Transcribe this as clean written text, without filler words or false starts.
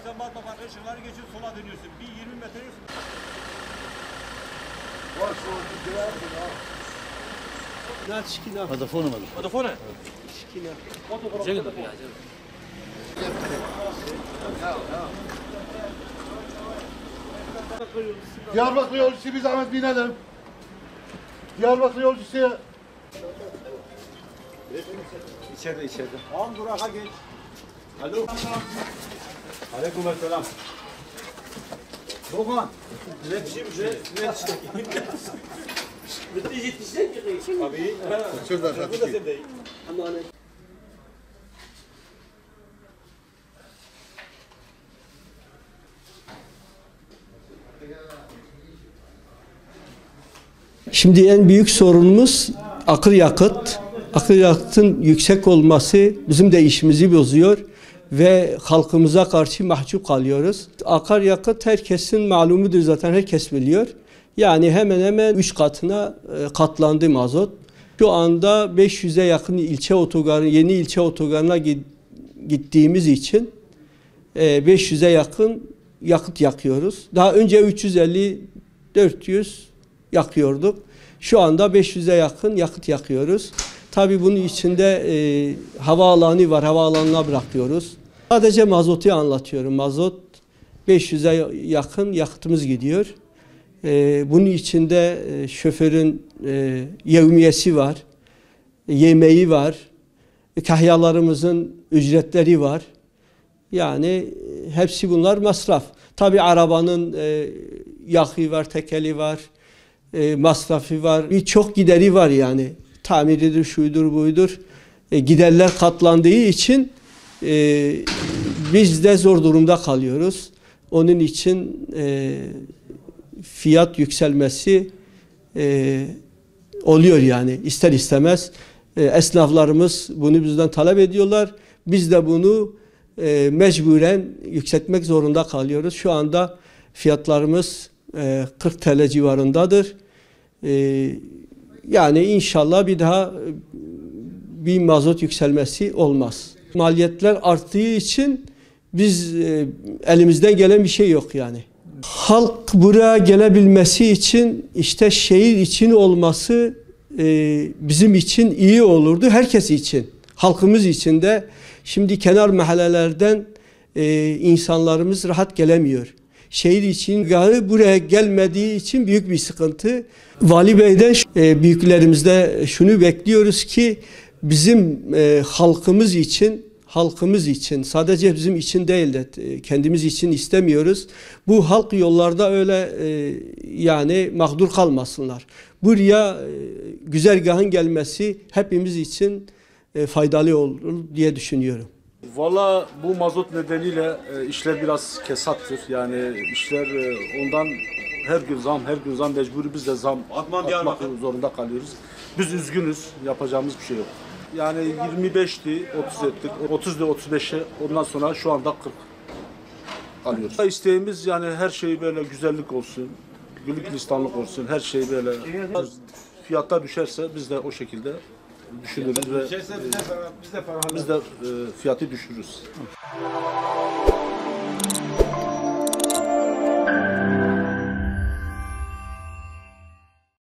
sen batma farklı ışıkları geçiyorsun, sola dönüyorsun. Bir 20 metre yürüyorsun. Vodafone? Diyarbakır yolcusu bir zahmet binelim. Diyarbakır yolcusu. İçeride. Tamam duraka geç. Alo. Aleykümselam. Doğan. Tabii. Şuradan satayım. Şimdi en büyük sorunumuz akaryakıt. Akaryakıtın yüksek olması bizim de işimizi bozuyor ve halkımıza karşı mahcup kalıyoruz. Akaryakıt herkesin malumudur, zaten herkes biliyor. Yani hemen hemen 3 katına katlandı mazot. Şu anda 500'e yakın ilçe otogarı, yeni ilçe otogarına gittiğimiz için 500'e yakın yakıt yakıyoruz. Daha önce 350-400 yakıyorduk. Şu anda 500'e yakın yakıt yakıyoruz. Tabii bunun içinde havaalanı var. Havaalanına bırakıyoruz. Sadece mazotu anlatıyorum. Mazot 500'e yakın yakıtımız gidiyor. Bunun içinde şoförün yevmiyesi var. Yemeği var. Kahyalarımızın ücretleri var. Yani hepsi bunlar masraf. Tabii arabanın yağı var, tekeli var. Masrafı var. Birçok gideri var yani. Tamiridir, şuydur, buydur. Giderler katlandığı için biz de zor durumda kalıyoruz. Onun için fiyat yükselmesi oluyor yani ister istemez. Esnaflarımız bunu bizden talep ediyorlar. Biz de bunu mecburen yükseltmek zorunda kalıyoruz. Şu anda fiyatlarımız 40 TL civarındadır. Yani inşallah bir daha bir mazot yükselmesi olmaz. Maliyetler arttığı için biz elimizden gelen bir şey yok yani. Halk buraya gelebilmesi için işte şehir için olması bizim için iyi olurdu. Herkes için, halkımız için de. Şimdi kenar mahallelerden insanlarımız rahat gelemiyor. Şehir için buraya gelmediği için büyük bir sıkıntı. Vali Bey'den büyüklerimizde şunu bekliyoruz ki bizim halkımız için sadece bizim için değil de kendimiz için istemiyoruz. Bu halk yollarda öyle yani mağdur kalmasınlar. Buraya güzergahın gelmesi hepimiz için faydalı olur diye düşünüyorum. Valla bu mazot nedeniyle işler biraz kesattır. Yani işler ondan her gün zam mecburi biz de zam atmak zorunda kalıyoruz. Biz üzgünüz, yapacağımız bir şey yok. Yani 25'ti, 30 ettik, 30'du 35'e ondan sonra şu anda 40 alıyoruz. İsteğimiz yani her şey böyle güzellik olsun, güllük listanlık olsun, her şey böyle fiyatlar düşerse biz de o şekilde düşünürüz ve biz de fiyatı düşürürüz.